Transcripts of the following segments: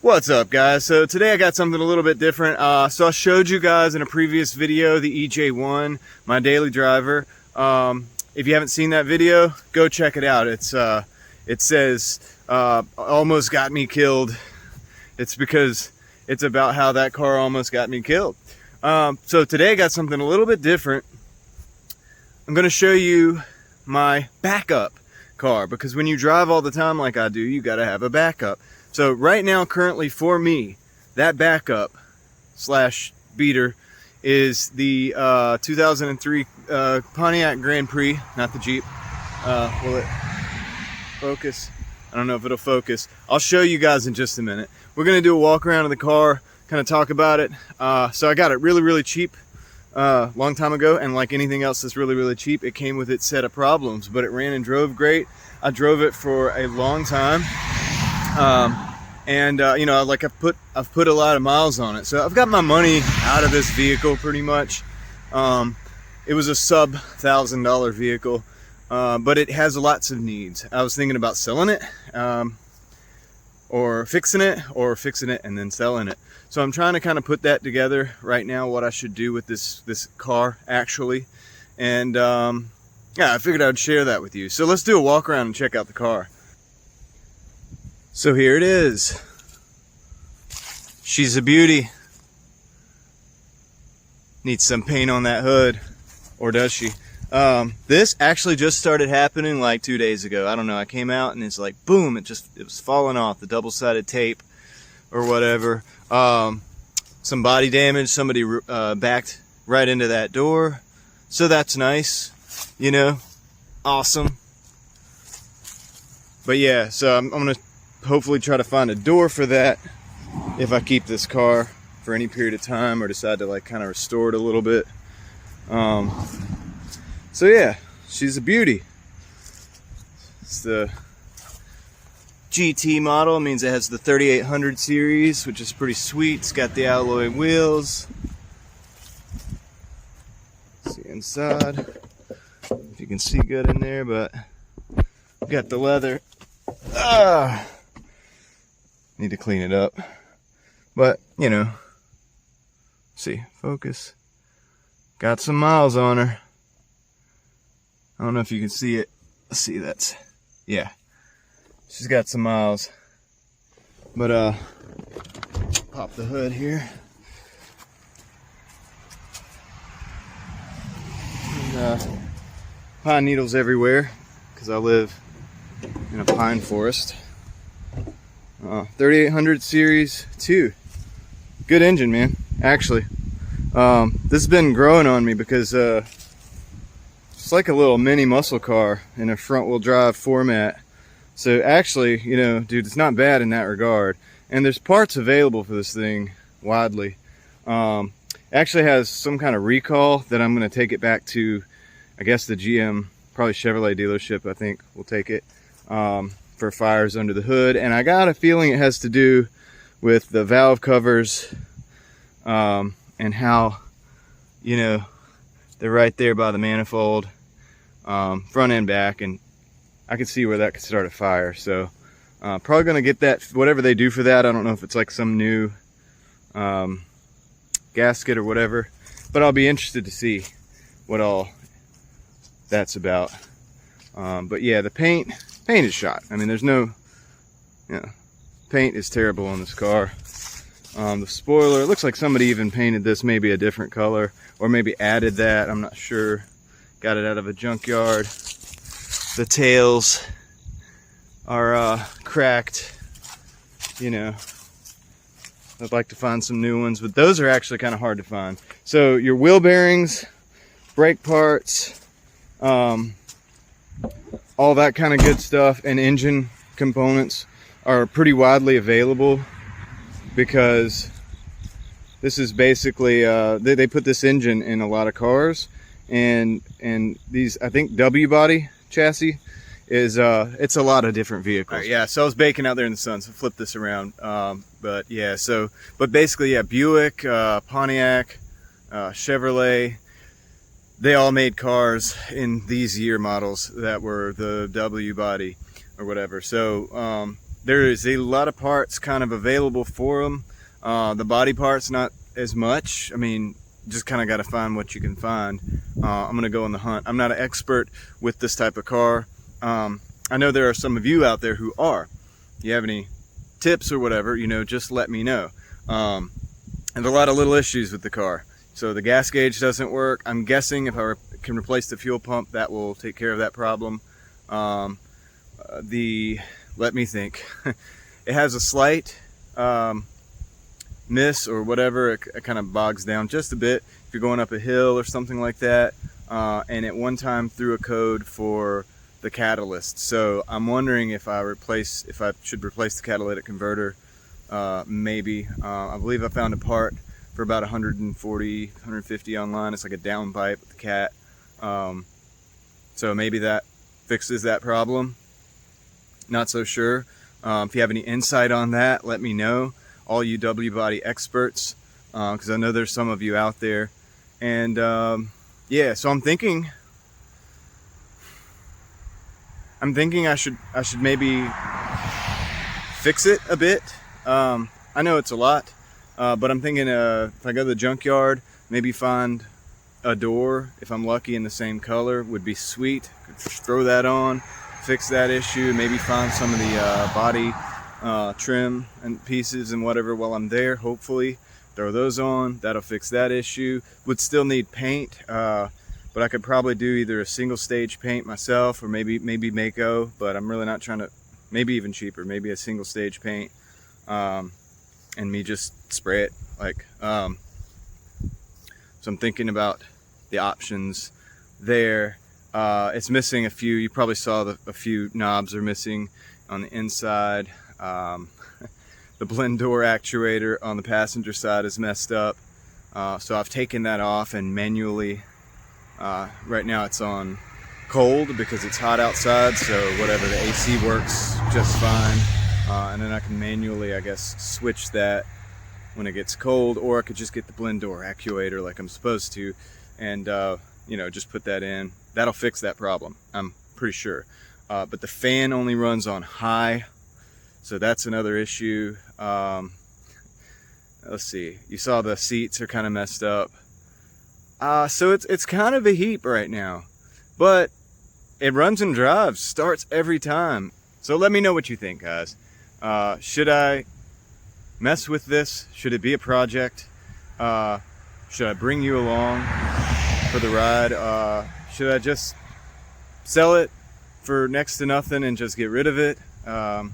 What's up, guys? So today I got something a little bit different. So I showed you guys in a previous video the EJ1, my daily driver. If you haven't seen that video, go check it out. It says almost got me killed. It's because it's about how that car almost got me killed. So today I got something a little bit different. I'm going to show you my backup car, because when you drive all the time like I do, you got to have a backup. So right now, currently for me, that backup slash beater is the 2003 Pontiac Grand Prix, not the Jeep. Will it focus? I don't know if it'll focus. I'll show you guys in just a minute. We're gonna do a walk around of the car, kind of talk about it. So I got it really cheap long time ago, and like anything else that's really cheap, it came with its set of problems, but it ran and drove great. I drove it for a long time. You know, like I've put a lot of miles on it, so I've got my money out of this vehicle pretty much. It was a sub $1,000 vehicle, but it has lots of needs. I was thinking about selling it, or fixing it and then selling it. So I'm trying to kind of put that together right now, what I should do with this car actually. And yeah, I figured I'd share that with you. So let's do a walk around and check out the car. So here it is. She's a beauty. Needs some paint on that hood, or does she? This actually just started happening like 2 days ago. I don't know, I came out and it's like boom, it was falling off, the double-sided tape or whatever. Some body damage, somebody backed right into that door, so that's nice, you know, awesome. But yeah, so I'm gonna hopefully try to find a door for that if I keep this car for any period of time, or decide to like kind of restore it a little bit. So yeah, she's a beauty. It's the GT model. It means it has the 3800 series, which is pretty sweet. It's got the alloy wheels. See inside, if you can see good in there, but got the leather. Need to clean it up, but you know, see, focus. Got some miles on her. I don't know if you can see it. Let's see, that's, yeah, she's got some miles. But pop the hood here. And, pine needles everywhere, because I live in a pine forest. 3800 series 2. Good engine, man, actually. This has been growing on me because it's like a little mini muscle car in a front wheel drive format. So actually, you know, dude, it's not bad in that regard. And there's parts available for this thing widely. Actually has some kind of recall that I'm going to take it back to, I guess, the GM, probably Chevrolet dealership, I think will take it. For fires under the hood, and I got a feeling it has to do with the valve covers, and how, you know, they're right there by the manifold, front and back, and I could see where that could start a fire. So probably gonna get that, whatever they do for that. I don't know if it's like some new gasket or whatever, but I'll be interested to see what all that's about. But yeah, the paint is shot. I mean, there's no, you know, paint is terrible on this car. The spoiler, it looks like somebody even painted this maybe a different color, or maybe added that, I'm not sure. Got it out of a junkyard. The tails are cracked, you know. I'd like to find some new ones, but those are actually kind of hard to find. So your wheel bearings, brake parts, all that kind of good stuff, and engine components are pretty widely available, because this is basically they put this engine in a lot of cars, and these, I think, Wbody chassis is it's a lot of different vehicles. Right, yeah, so I was baking out there in the sun, so flip this around. But yeah, but basically, yeah, Buick, Pontiac, Chevrolet, they all made cars in these year models that were the Wbody or whatever. So there is a lot of parts kind of available for them. The body parts not as much. I mean, just kind of got to find what you can find. I'm gonna go on the hunt. I'm not an expert with this type of car. I know there are some of you out there who are. If you have any tips or whatever, you know, just let me know. And a lot of little issues with the car. So the gas gauge doesn't work. I'm guessing if I can replace the fuel pump, that will take care of that problem. Let me think. It has a slight miss or whatever. It kind of bogs down just a bit if you're going up a hill or something like that. And at one time threw a code for the catalyst. So I'm wondering if I should replace the catalytic converter. Maybe. I believe I found a part for about 140, 150 online. It's like a downpipe with the cat. So maybe that fixes that problem. Not so sure. If you have any insight on that, let me know. All you Wbody experts, because I know there's some of you out there. And yeah, so I'm thinking I should maybe fix it a bit. I know it's a lot, but I'm thinking if I go to the junkyard, maybe find a door, if I'm lucky, in the same color, would be sweet. Could throw that on, fix that issue, maybe find some of the body trim and pieces and whatever while I'm there. Hopefully throw those on. That'll fix that issue. Would still need paint, but I could probably do either a single stage paint myself or maybe Mako, but I'm really not trying to. Maybe even cheaper, maybe a single stage paint, and me just spray it like so I'm thinking about the options there. It's missing a few. You probably saw a few knobs are missing on the inside. The blend door actuator on the passenger side is messed up, so I've taken that off and manually, right now it's on cold because it's hot outside, so whatever, the AC works just fine, and then I can manually, I guess, switch that when it gets cold, or I could just get the blend door actuator like I'm supposed to, and you know, just put that in. That'll fix that problem, I'm pretty sure. But the fan only runs on high, so that's another issue. Let's see, you saw the seats are kind of messed up, so it's kind of a heap right now, but it runs and drives, starts every time. So let me know what you think, guys. Should I mess with this? Should it be a project? Should I bring you along for the ride? Should I just sell it for next to nothing and just get rid of it? I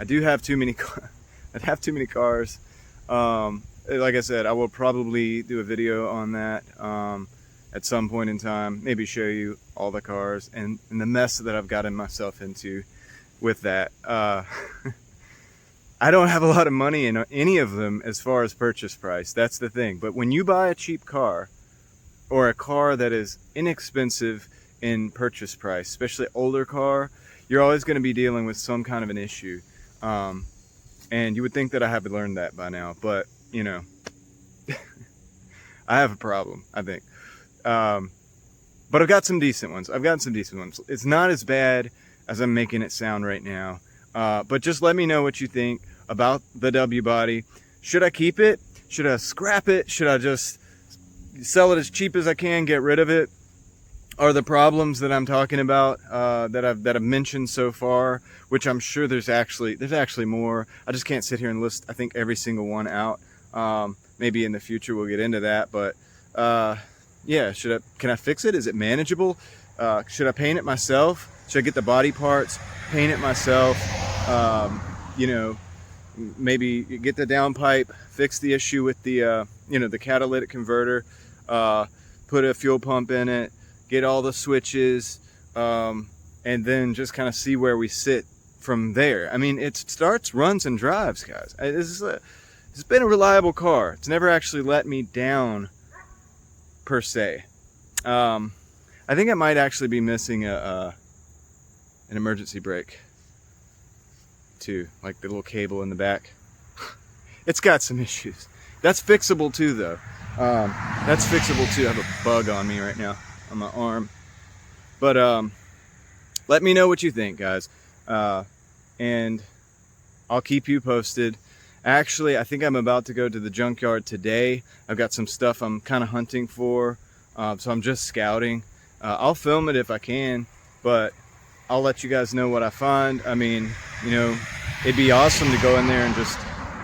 do have too many I'd have too many cars. Like I said, I will probably do a video on that at some point in time, maybe show you all the cars and the mess that I've gotten myself into with that. I don't have a lot of money in any of them as far as purchase price. That's the thing. But when you buy a cheap car, or a car that is inexpensive in purchase price, especially older car, you're always going to be dealing with some kind of an issue. And you would think that I have learned that by now, but you know, I have a problem, I think. But I've got some decent ones. I've got some decent ones. It's not as bad as I'm making it sound right now. But just let me know what you think about the Wbody. Should I keep it? Should I scrap it? Should I just sell it as cheap as I can, get rid of it? Are the problems that I'm talking about, that I've mentioned so far, which I'm sure there's actually more. I just can't sit here and list, I think, every single one out. Maybe in the future we'll get into that, but yeah, can I fix it? Is it manageable? Should I paint it myself? Should I get the body parts, paint it myself? You know, maybe get the downpipe, fix the issue with the you know, the catalytic converter, put a fuel pump in it, get all the switches, and then just kind of see where we sit from there. I mean, it starts, runs, and drives, guys. It's been a reliable car. It's never actually let me down, per se. I think I might actually be missing an emergency brake, too, like the little cable in the back. It's got some issues. That's fixable too, though. That's fixable too. I have a bug on me right now on my arm. But let me know what you think, guys. And I'll keep you posted. Actually, I think I'm about to go to the junkyard today. I've got some stuff I'm kind of hunting for, so I'm just scouting. I'll film it if I can, but I'll let you guys know what I find. I mean, you know, it'd be awesome to go in there and just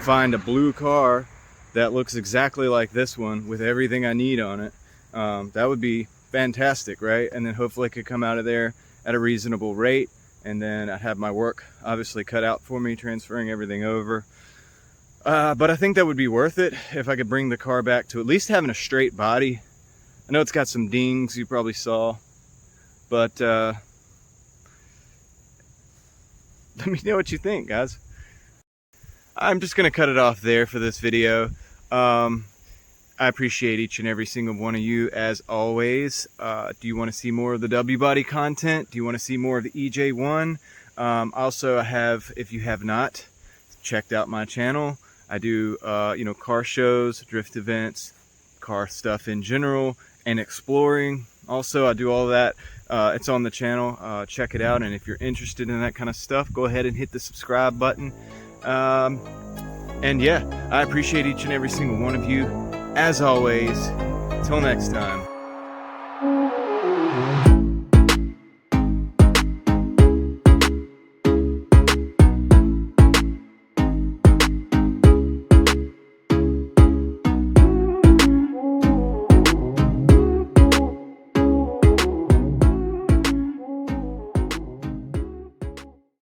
find a blue car that looks exactly like this one with everything I need on it. That would be fantastic, right? And then hopefully I could come out of there at a reasonable rate, and then I'd have my work obviously cut out for me, transferring everything over. But I think that would be worth it if I could bring the car back to at least having a straight body. I know it's got some dings you probably saw, but let me know what you think, guys. I'm just gonna cut it off there for this video. I appreciate each and every single one of you as always. Do you want to see more of the Wbody content? Do you want to see more of the EJ1? Also, I have, if you have not checked out my channel, I do you know, car shows, drift events, car stuff in general, and exploring. Also, I do all that. It's on the channel. Check it out, and if you're interested in that kind of stuff, go ahead and hit the subscribe button. And yeah, I appreciate each and every single one of you as always. Till next time.